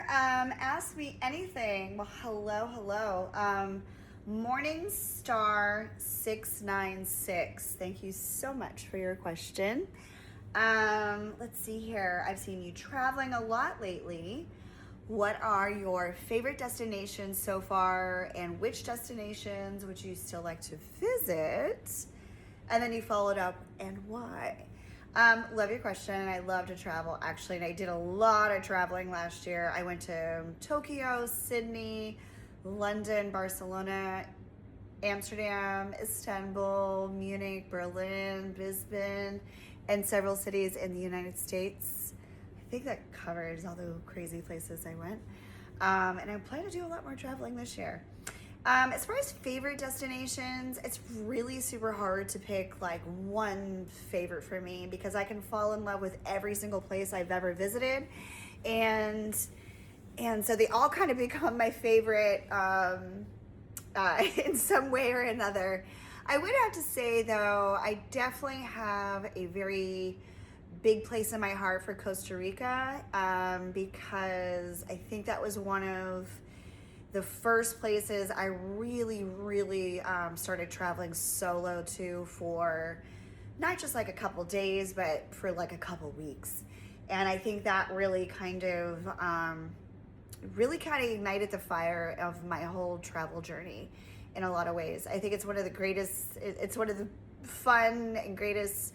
Ask me anything. Well, hello. Morningstar696. Thank you so much for your question. Let's see here. I've seen you traveling a lot lately. What are your favorite destinations so far, and which destinations would you still like to visit? And then you followed up, and why? Love your question. I love to travel, actually, and I did a lot of traveling last year. I went to Tokyo, Sydney, London, Barcelona, Amsterdam, Istanbul, Munich, Berlin, Brisbane, and several cities in the United States. I think that covers all the crazy places I went. And I plan to do a lot more traveling this year. As far as favorite destinations, it's really super hard to pick like one favorite for me because I can fall in love with every single place I've ever visited. And so they all kind of become my favorite in some way or another. I would have to say, though, I definitely have a very big place in my heart for Costa Rica because I think that was one of the first places I really started traveling solo to for not just like a couple days, but for like a couple weeks. And I think that really kind of ignited the fire of my whole travel journey in a lot of ways. I think it's one of the fun and greatest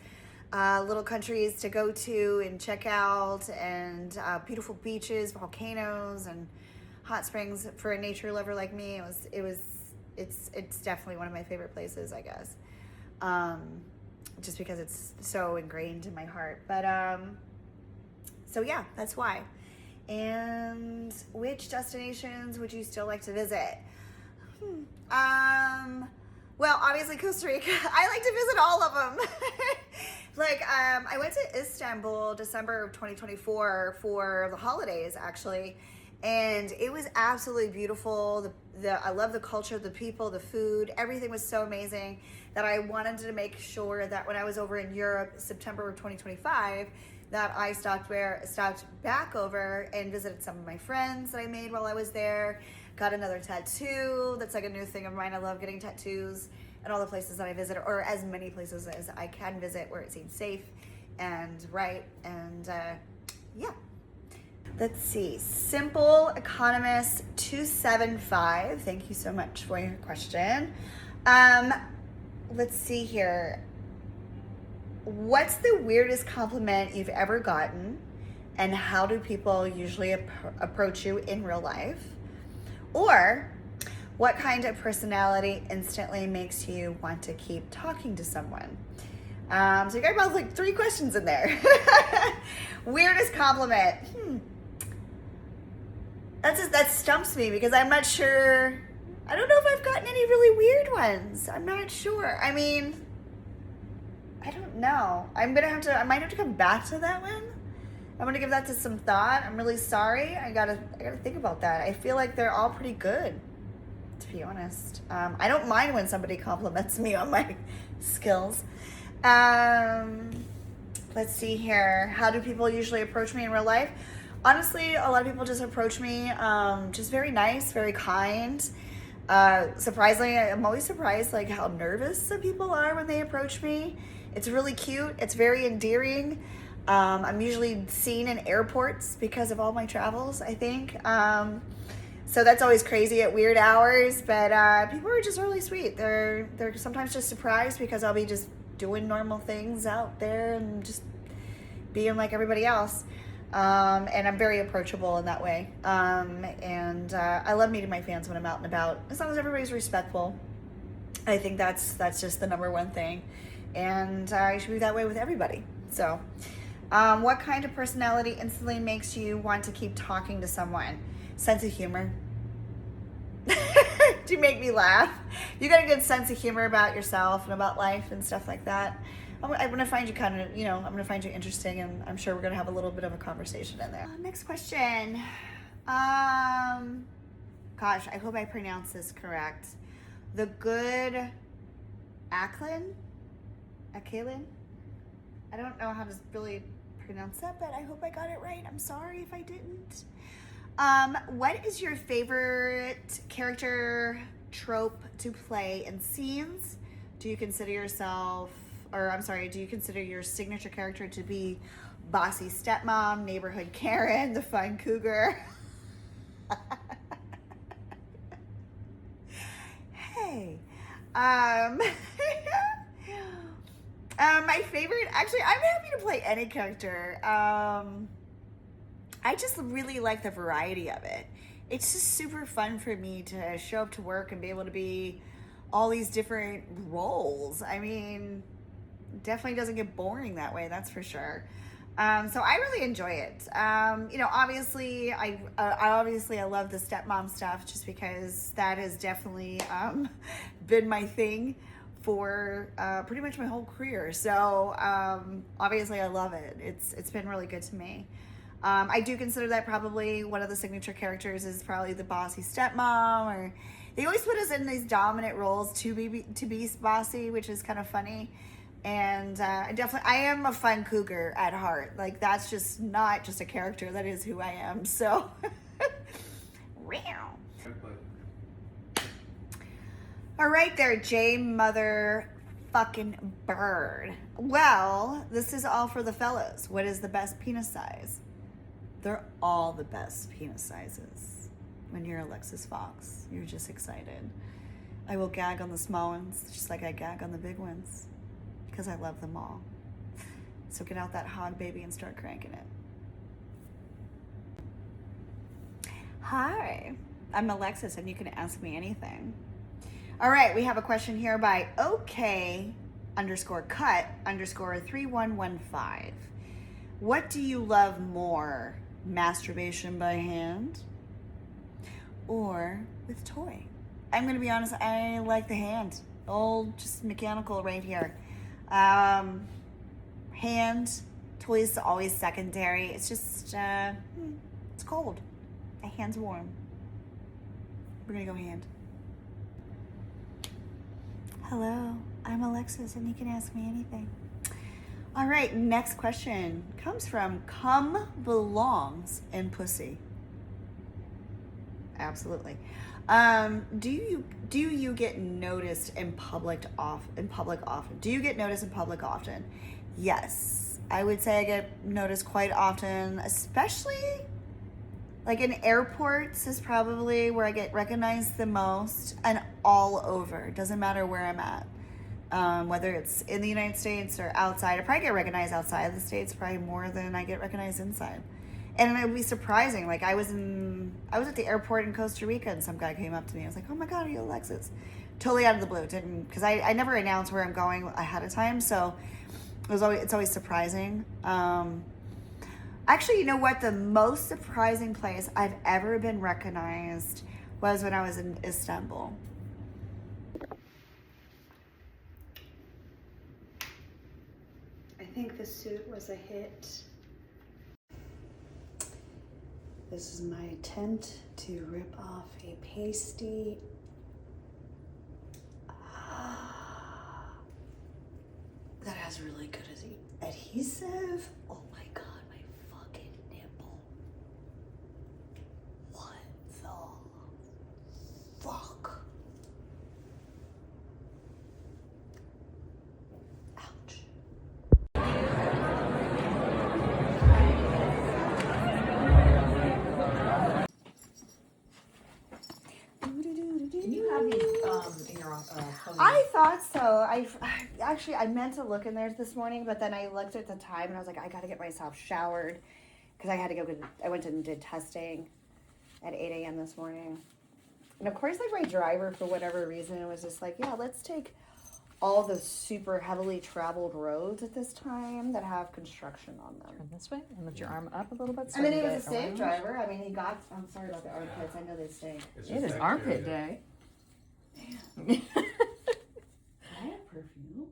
little countries to go to and check out, and beautiful beaches, volcanoes, and hot springs. For a nature lover like me, it's definitely one of my favorite places, I guess. Just because it's so ingrained in my heart. But so yeah, that's why. And which destinations would you still like to visit? Well, obviously Costa Rica. I like to visit all of them. I went to Istanbul December of 2024 for the holidays, actually, and it was absolutely beautiful. I love the culture, the people, the food. Everything was so amazing that I wanted to make sure that when I was over in Europe, September of 2025, that I stopped back over and visited some of my friends that I made while I was there. Got another tattoo. That's like a new thing of mine. I love getting tattoos at all the places that I visit, or as many places as I can visit where it seems safe and right. And yeah. Let's see. Simple Economist 275. Thank you so much for your question. Let's see here. What's the weirdest compliment you've ever gotten, and how do people usually approach you in real life? Or what kind of personality instantly makes you want to keep talking to someone? So you got about like 3 questions in there. Weirdest compliment. That stumps me because I'm not sure. I don't know if I've gotten any really weird ones. I'm not sure. I mean, I don't know. I might have to come back to that one. I'm gonna give that to some thought. I'm really sorry. I gotta think about that. I feel like they're all pretty good, to be honest. I don't mind when somebody compliments me on my skills. Let's see here. How do people usually approach me in real life? Honestly, a lot of people just approach me just very nice, very kind. Surprisingly, I'm always surprised like how nervous some people are when they approach me. It's really cute. It's very endearing. I'm usually seen in airports because of all my travels, I think. So that's always crazy at weird hours, but people are just really sweet. They're sometimes just surprised because I'll be just doing normal things out there and just being like everybody else. And I'm very approachable in that way. And I love meeting my fans when I'm out and about, as long as everybody's respectful. I think that's just the number one thing. And I should be that way with everybody. So what kind of personality instantly makes you want to keep talking to someone? Sense of humor. Do you make me laugh? You got a good sense of humor about yourself and about life and stuff like that. I'm going to find you I'm going to find you interesting, and I'm sure we're going to have a little bit of a conversation in there. Next question. Gosh, I hope I pronounced this correct. The Good Acklin? I don't know how to really pronounce that, but I hope I got it right. I'm sorry if I didn't. What is your favorite character trope to play in scenes? Do you consider yourself, or I'm sorry, do you consider your signature character to be bossy stepmom, neighborhood Karen, the fun cougar? Hey. My favorite, actually, I'm happy to play any character. I just really like the variety of it. It's just super fun for me to show up to work and be able to be all these different roles. I mean, definitely doesn't get boring that way, that's for sure. So I really enjoy it. Obviously, I love the stepmom stuff just because that has definitely been my thing for pretty much my whole career. So obviously, I love it. It's been really good to me. I do consider that probably one of the signature characters is probably the bossy stepmom, or they always put us in these dominant roles to be bossy, which is kind of funny. And I am a fun cougar at heart. Like, that's just not just a character, that is who I am. So, all right there, J mother fucking bird. Well, this is all for the fellas. What is the best penis size? They're all the best penis sizes. When you're Alexis Fawx, you're just excited. I will gag on the small ones, just like I gag on the big ones, because I love them all. So get out that hog, baby, and start cranking it. Hi, I'm Alexis, and you can ask me anything. All right, we have a question here by OK_cut_3115. What do you love more, masturbation by hand or with toy? I'm gonna be honest, I like the hand. Old, just mechanical right here. Hand, toys always secondary. It's just, it's cold. My hand's warm. We're gonna go hand. Hello, I'm Alexis, and you can ask me anything. All right, next question comes from Cum Belongs in Pussy. Absolutely. Do you get noticed in public often? Do you get noticed in public often? Yes, I would say I get noticed quite often, especially like in airports is probably where I get recognized the most, and all over. Doesn't matter where I'm at. Whether it's in the United States or outside. I probably get recognized outside of the States probably more than I get recognized inside. And it would be surprising. Like I was at the airport in Costa Rica, and some guy came up to me. I was like, "Oh my God, are you Alexis?" Totally out of the blue. Because I never announce where I'm going ahead of time, so it's always surprising. Actually, you know what? The most surprising place I've ever been recognized was when I was in Istanbul. I think the suit was a hit. This is my attempt to rip off a pasty. That has really good adhesive. Oh my God, my fucking nipple. What the fuck? Ouch. Do you have these in your I thought so. I meant to look in there this morning, but then I looked at the time and I was like, I gotta get myself showered because I went and did testing at 8 a.m. this morning. And of course, like my driver, for whatever reason, was just like, yeah, let's take all the super heavily traveled roads at this time that have construction on them. Turn this way and lift your arm up a little bit. I mean, he was a safe driver. I mean, I'm sorry about the armpits. I know they stink. It is armpit day. Damn. I have perfume.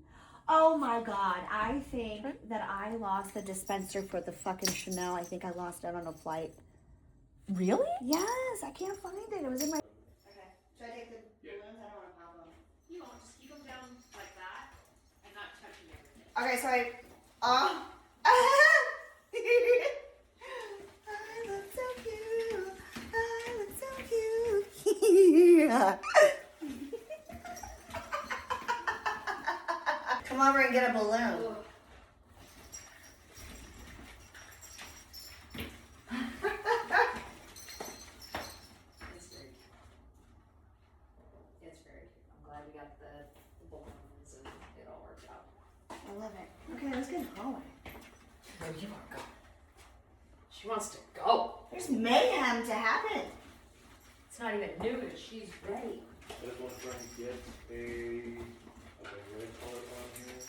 Oh my God. I think that I lost the dispenser for the fucking Chanel. I think I lost it on a flight. Really? Yes. I can't find it. It was in my... Okay. Should I take the balloons? I don't want to pop them. You won't. Just keep them down like that and not touching everything. Okay, so I look so cute. and get a balloon. It's very cute. I'm glad we got the balloons and it all worked out. I love it. Okay, let's get in the hallway. No, you want to go. She wants to go. There's mayhem to happen. It's not even news. She's ready. I just want to try and get a red color on here.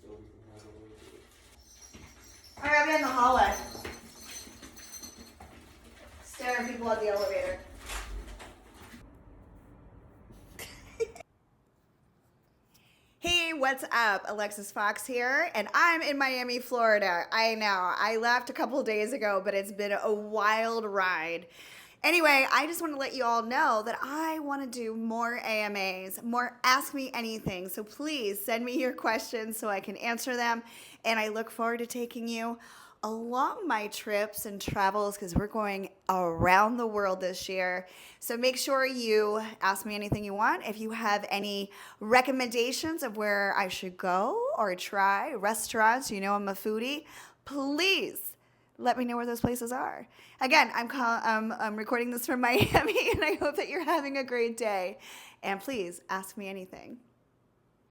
So we can have a little bit. All right, I'll be in the hallway. Staring at people at the elevator. Hey, what's up? Alexis Fawx here, and I'm in Miami, Florida. I know, I left a couple days ago, but it's been a wild ride. Anyway, I just want to let you all know that I want to do more AMAs, more Ask Me Anything. So please send me your questions so I can answer them, and I look forward to taking you along my trips and travels because we're going around the world this year. So make sure you ask me anything you want. If you have any recommendations of where I should go or try restaurants, you know I'm a foodie, please let me know where those places are. Again, I'm recording this from Miami, and I hope that you're having a great day. And please ask me anything.